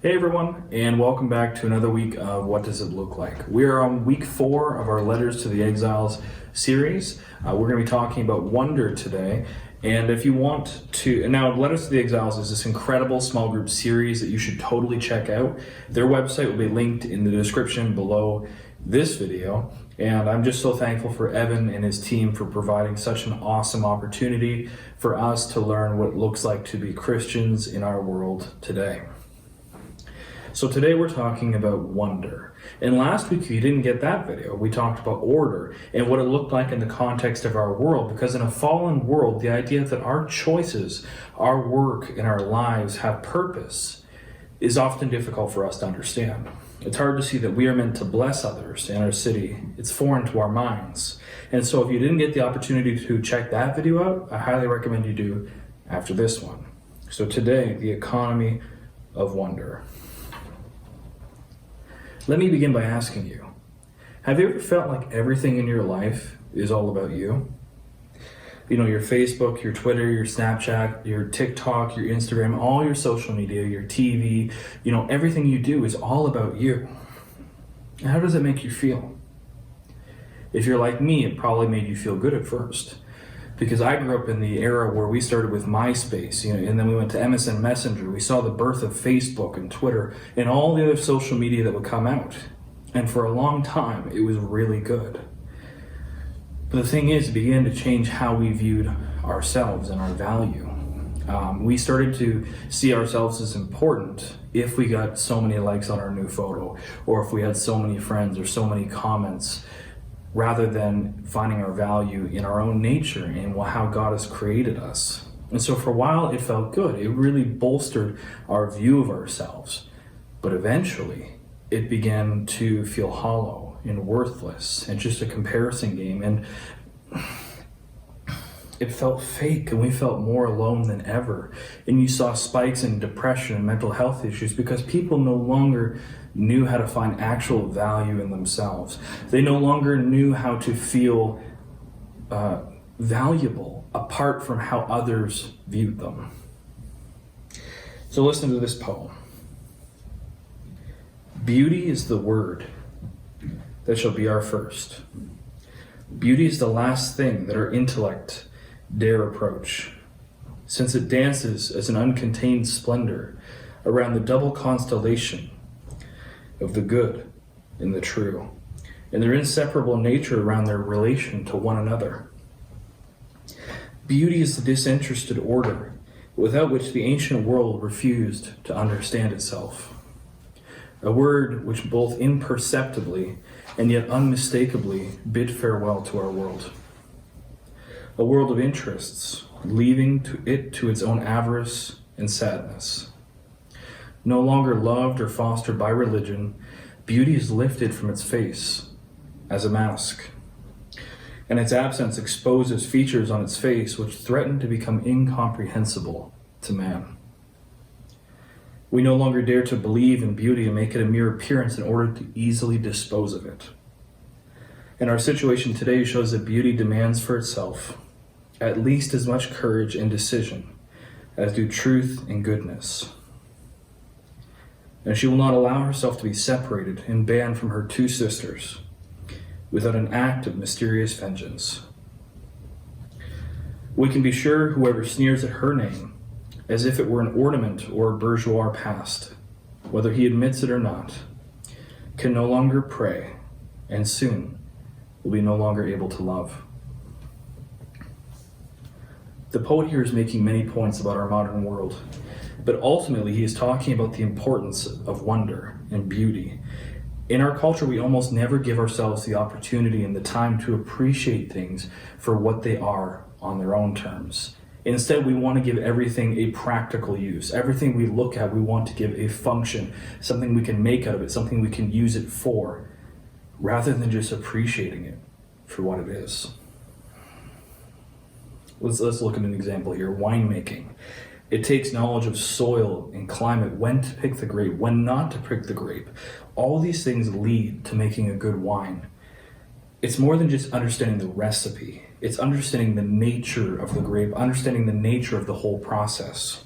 Hey everyone, and welcome back to another week of What Does It Look Like? We are on week 4 of our Letters to the Exiles series. We're going to be talking about wonder today. And if you want to, and now Letters to the Exiles is this incredible small group series that you should totally check out. Their website will be linked in the description below this video. And I'm just so thankful for Evan and his team for providing such an awesome opportunity for us to learn what it looks like to be Christians in our world today. So today we're talking about wonder. And last week, if you didn't get that video, we talked about order and what it looked like in the context of our world. Because in a fallen world, the idea that our choices, our work, and our lives have purpose is often difficult for us to understand. It's hard to see that we are meant to bless others in our city. It's foreign to our minds. And so if you didn't get the opportunity to check that video out, I highly recommend you do after this one. So today, the economy of wonder. Let me begin by asking you, have you ever felt like everything in your life is all about you? You know, your Facebook, your Twitter, your Snapchat, your TikTok, your Instagram, all your social media, your TV, everything you do is all about you. How does it make you feel? If you're like me, it probably made you feel good at first. Because I grew up in the era where we started with MySpace, and then we went to MSN Messenger. We saw the birth of Facebook and Twitter and all the other social media that would come out. And for a long time, it was really good. But the thing is, it began to change how we viewed ourselves and our value. We started to see ourselves as important if we got so many likes on our new photo, or if we had so many friends or so many comments, rather than finding our value in our own nature and how God has created us. And so for a while it felt good. It really bolstered our view of ourselves. But eventually it began to feel hollow and worthless and just a comparison game. And it felt fake, and we felt more alone than ever. And you saw spikes in depression and mental health issues because people no longer knew how to find actual value in themselves. They no longer knew how to feel valuable apart from how others viewed them. So listen to this poem. Beauty is the word that shall be our first. Beauty is the last thing that our intellect dare approach, since it dances as an uncontained splendor around the double constellation of the good and the true, and their inseparable nature around their relation to one another. Beauty is the disinterested order without which the ancient world refused to understand itself. A word which both imperceptibly and yet unmistakably bid farewell to our world. A world of interests, leaving it to its own avarice and sadness. No longer loved or fostered by religion, beauty is lifted from its face as a mask, and its absence exposes features on its face which threaten to become incomprehensible to man. We no longer dare to believe in beauty and make it a mere appearance in order to easily dispose of it. And our situation today shows that beauty demands for itself at least as much courage and decision as do truth and goodness. And she will not allow herself to be separated and banned from her two sisters without an act of mysterious vengeance. We can be sure whoever sneers at her name as if it were an ornament or a bourgeois past, whether he admits it or not, can no longer pray, and soon will be no longer able to love. The poet here is making many points about our modern world, but ultimately he is talking about the importance of wonder and beauty. In our culture, we almost never give ourselves the opportunity and the time to appreciate things for what they are on their own terms. Instead, we want to give everything a practical use. Everything we look at, we want to give a function, something we can make out of it, something we can use it for, rather than just appreciating it for what it is. Let's look at an example here, winemaking. It takes knowledge of soil and climate, when to pick the grape, when not to pick the grape. All these things lead to making a good wine. It's more than just understanding the recipe. It's understanding the nature of the grape, understanding the nature of the whole process.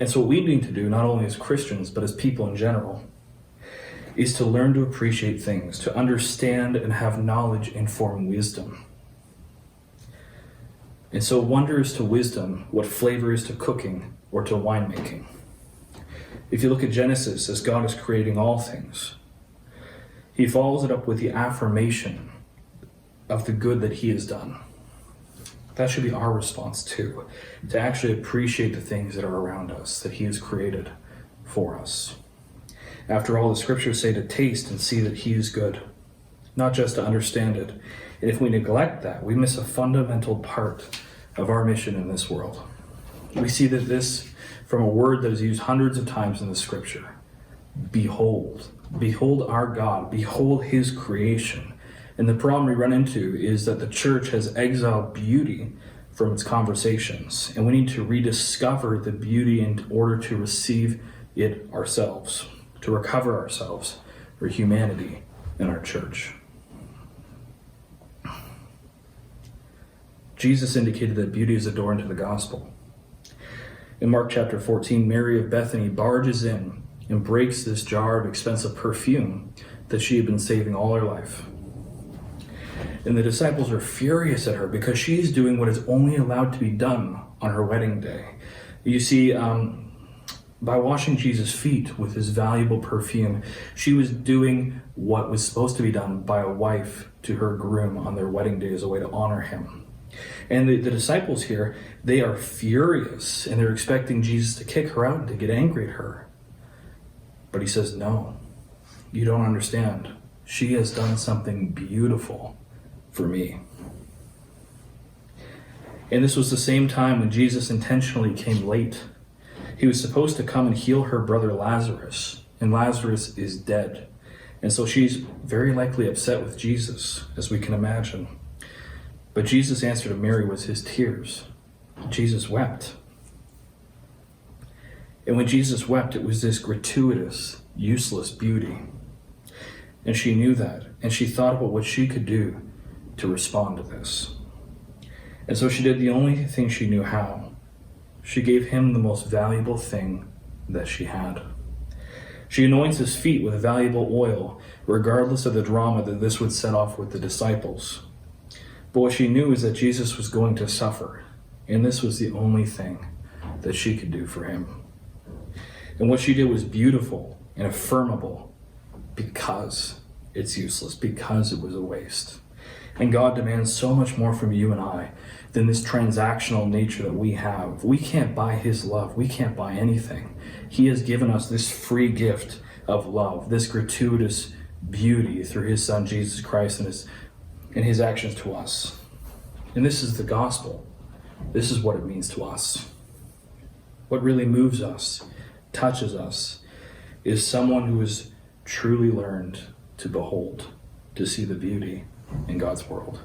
And so what we need to do, not only as Christians, but as people in general, is to learn to appreciate things, to understand and have knowledge inform wisdom. And so wonder is to wisdom what flavor is to cooking or to winemaking. If you look at Genesis, as God is creating all things, he follows it up with the affirmation of the good that he has done. That should be our response too, to actually appreciate the things that are around us, that he has created for us. After all, the scriptures say to taste and see that he is good, not just to understand it. And if we neglect that, we miss a fundamental part of our mission in this world. We see that this from a word that is used hundreds of times in the scripture. Behold. Behold our God. Behold his creation. And the problem we run into is that the church has exiled beauty from its conversations. And we need to rediscover the beauty in order to receive it ourselves, to recover ourselves for humanity in our church. Jesus indicated that beauty is a door into the gospel. In Mark chapter 14, Mary of Bethany barges in and breaks this jar of expensive perfume that she had been saving all her life. And the disciples are furious at her because she's doing what is only allowed to be done on her wedding day. You see, by washing Jesus' feet with his valuable perfume, she was doing what was supposed to be done by a wife to her groom on their wedding day as a way to honor him. And the disciples here, they are furious and they're expecting Jesus to kick her out and to get angry at her. But he says, no, you don't understand. She has done something beautiful for me. And this was the same time when Jesus intentionally came late. He was supposed to come and heal her brother Lazarus, and Lazarus is dead. And so she's very likely upset with Jesus, as we can imagine. But Jesus' answer to Mary was his tears. Jesus wept. And when Jesus wept, it was this gratuitous, useless beauty. And she knew that, and she thought about what she could do to respond to this. And so she did the only thing she knew how. She gave him the most valuable thing that she had. She anoints his feet with valuable oil, regardless of the drama that this would set off with the disciples. But what she knew is that Jesus was going to suffer, and this was the only thing that she could do for him. And what she did was beautiful and affirmable because it's useless, because it was a waste. And God demands so much more from you and I than this transactional nature that we have. We can't buy his love. We can't buy anything. He has given us this free gift of love, this gratuitous beauty through his son, Jesus Christ, and his actions to us. And this is the gospel. This is what it means to us. What really moves us, touches us, is someone who has truly learned to behold, to see the beauty in God's world.